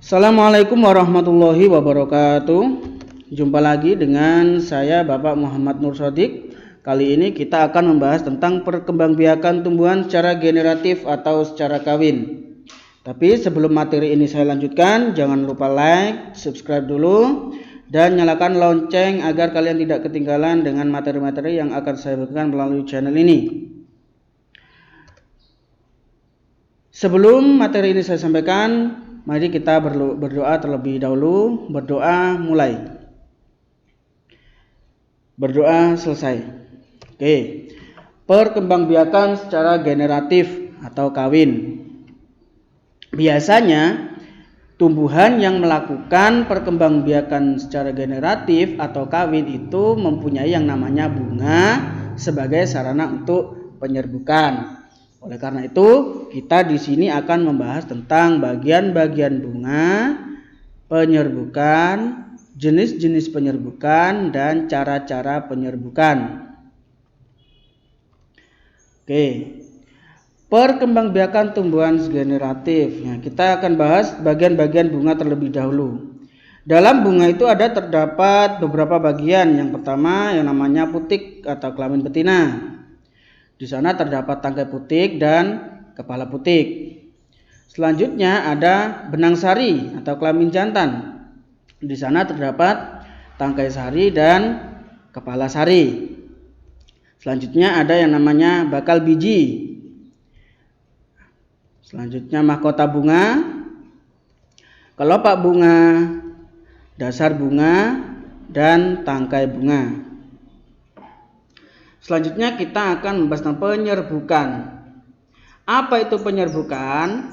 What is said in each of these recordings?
Assalamualaikum warahmatullahi wabarakatuh. Jumpa lagi dengan saya Bapak Muhammad Nur Sodik. Kali ini kita akan membahas tentang perkembangbiakan tumbuhan secara generatif atau secara kawin. Tapi sebelum materi ini saya lanjutkan, jangan lupa like, subscribe dulu, dan nyalakan lonceng agar kalian tidak ketinggalan dengan materi-materi yang akan saya berikan melalui channel ini. Sebelum materi ini saya sampaikan, mari kita berdoa terlebih dahulu. Berdoa mulai. Berdoa selesai. Oke. Perkembangbiakan secara generatif atau kawin. Biasanya tumbuhan yang melakukan perkembangbiakan secara generatif atau kawin itu mempunyai yang namanya bunga sebagai sarana untuk penyerbukan. Oleh karena itu, kita di sini akan membahas tentang bagian-bagian bunga, penyerbukan, jenis-jenis penyerbukan, dan cara-cara penyerbukan. Oke. Perkembangbiakan tumbuhan generatif. Nah, kita akan bahas bagian-bagian bunga terlebih dahulu. Dalam bunga itu terdapat beberapa bagian. Yang pertama yang namanya putik atau kelamin betina. Di sana terdapat tangkai putik dan kepala putik. Selanjutnya ada benang sari atau kelamin jantan. Di sana terdapat tangkai sari dan kepala sari. Selanjutnya ada yang namanya bakal biji. Selanjutnya mahkota bunga, kelopak bunga, dasar bunga, dan tangkai bunga. Selanjutnya kita akan membahas tentang penyerbukan. Apa itu penyerbukan?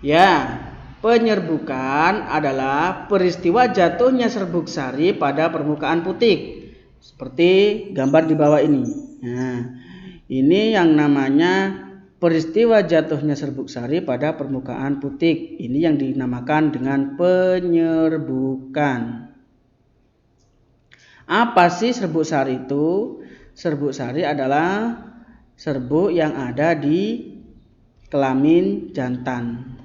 Ya, penyerbukan adalah peristiwa jatuhnya serbuk sari pada permukaan putik. Seperti gambar di bawah ini. Nah, ini yang namanya peristiwa jatuhnya serbuk sari pada permukaan putik. Ini yang dinamakan dengan penyerbukan. Apa sih serbuk sari itu? Serbuk sari adalah serbuk yang ada di kelamin jantan.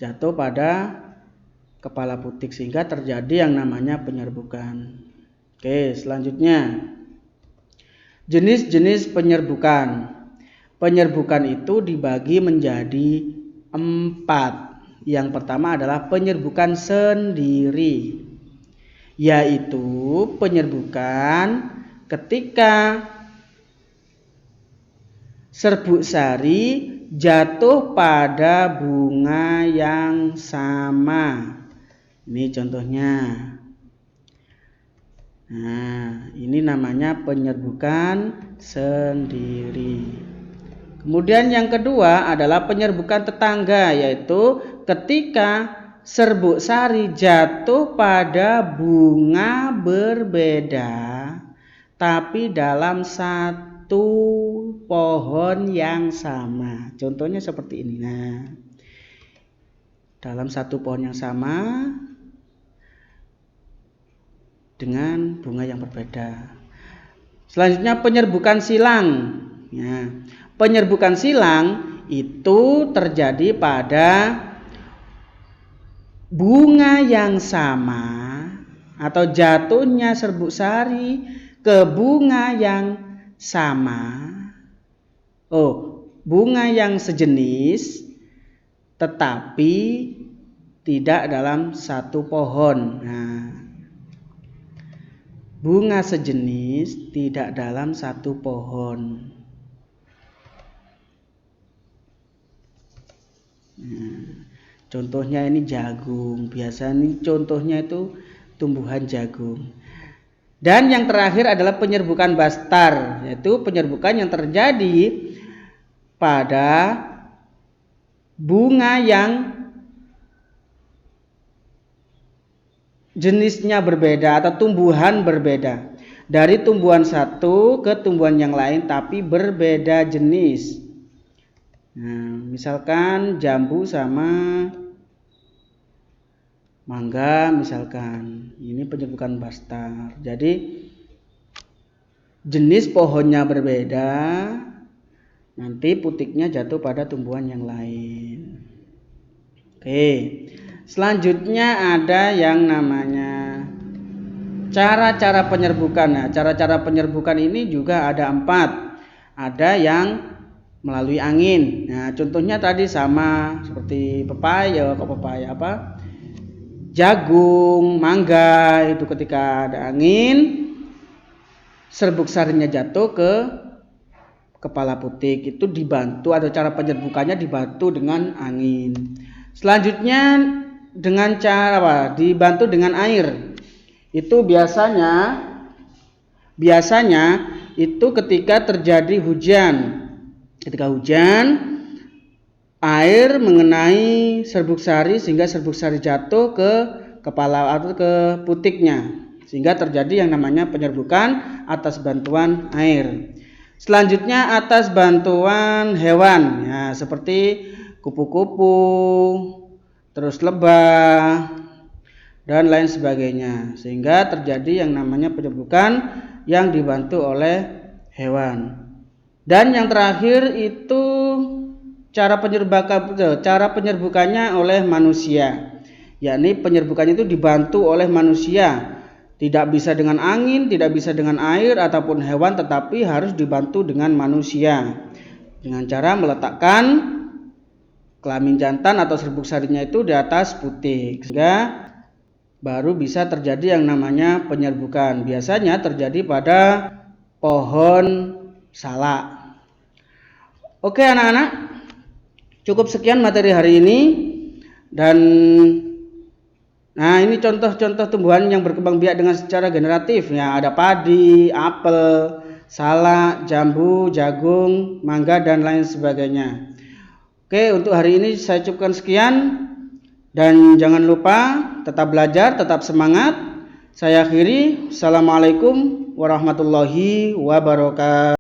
Jatuh pada kepala putik sehingga terjadi yang namanya penyerbukan. Oke, selanjutnya. Jenis-jenis penyerbukan. Penyerbukan itu dibagi menjadi 4. Yang pertama adalah penyerbukan sendiri, yaitu penyerbukan ketika serbuk sari jatuh pada bunga yang sama. Ini contohnya. Nah, ini namanya penyerbukan sendiri. Kemudian yang kedua adalah penyerbukan tetangga, yaitu ketika serbuk sari jatuh pada bunga berbeda tapi dalam satu pohon yang sama. Contohnya seperti ini. Nah, dalam satu pohon yang sama dengan bunga yang berbeda. Selanjutnya penyerbukan silang. Ya, penyerbukan silang itu terjadi pada bunga yang sama atau jatuhnya serbuk sari ke bunga yang sama. Bunga yang sejenis tetapi tidak dalam satu pohon. Nah, bunga sejenis tidak dalam satu pohon. Nah, contohnya ini jagung. Biasanya contohnya itu tumbuhan jagung. Dan yang terakhir adalah penyerbukan bastar, yaitu penyerbukan yang terjadi pada bunga yang jenisnya berbeda atau tumbuhan berbeda. Dari tumbuhan satu ke tumbuhan yang lain tapi berbeda jenis. Nah, misalkan jambu sama mangga misalkan. Ini penyerbukan bastar. Jadi jenis pohonnya berbeda nanti putiknya jatuh pada tumbuhan yang lain. Oke, selanjutnya ada yang namanya cara-cara penyerbukan. Nah, cara-cara penyerbukan ini juga ada 4. Ada yang melalui angin. Nah, contohnya tadi sama seperti pepaya, jagung, mangga, itu ketika ada angin, serbuk sarinya jatuh ke kepala putik, itu dibantu, atau cara penyerbukannya dibantu dengan angin. Selanjutnya dengan cara apa? Dibantu dengan air. Itu biasanya itu ketika terjadi hujan. Ketika hujan, air mengenai serbuk sari sehingga serbuk sari jatuh ke kepala atau ke putiknya, sehingga terjadi yang namanya penyerbukan atas bantuan air. Selanjutnya atas bantuan hewan, ya, seperti kupu-kupu, terus lebah, dan lain sebagainya, sehingga terjadi yang namanya penyerbukan yang dibantu oleh hewan. Dan yang terakhir itu cara penyerbukannya oleh manusia, yakni penyerbukannya itu dibantu oleh manusia. Tidak bisa dengan angin, tidak bisa dengan air ataupun hewan, tetapi harus dibantu dengan manusia, dengan cara meletakkan kelamin jantan atau serbuk sarinya itu di atas putik, sehingga baru bisa terjadi yang namanya penyerbukan. Biasanya terjadi pada pohon salak. Oke anak-anak, cukup sekian materi hari ini. Dan nah, ini contoh-contoh tumbuhan yang berkembang biak dengan secara generatif, ya. Ada padi, apel, salak, jambu, jagung, mangga, dan lain sebagainya. Oke, untuk hari ini saya cukupkan sekian. Dan jangan lupa tetap belajar, tetap semangat. Saya akhiri. Assalamualaikum warahmatullahi wabarakatuh.